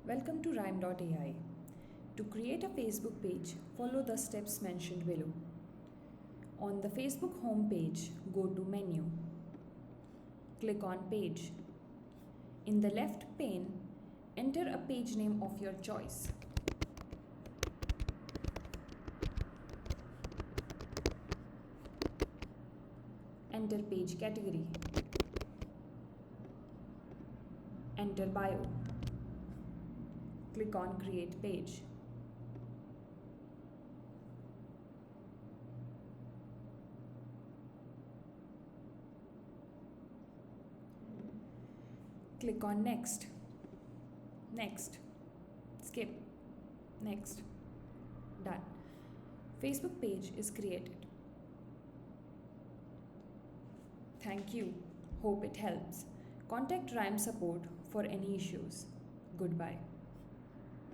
Welcome to Ryme.AI. To create a Facebook page, follow the steps mentioned below. On the Facebook home page, go to Menu. Click on Page. In the left pane, enter a page name of your choice. Enter page category. Enter bio. Click on Create Page. Click on Next. Next. Skip. Next. Done. Facebook page is created. Thank you. Hope it helps. Contact Ryme support for any issues. Goodbye.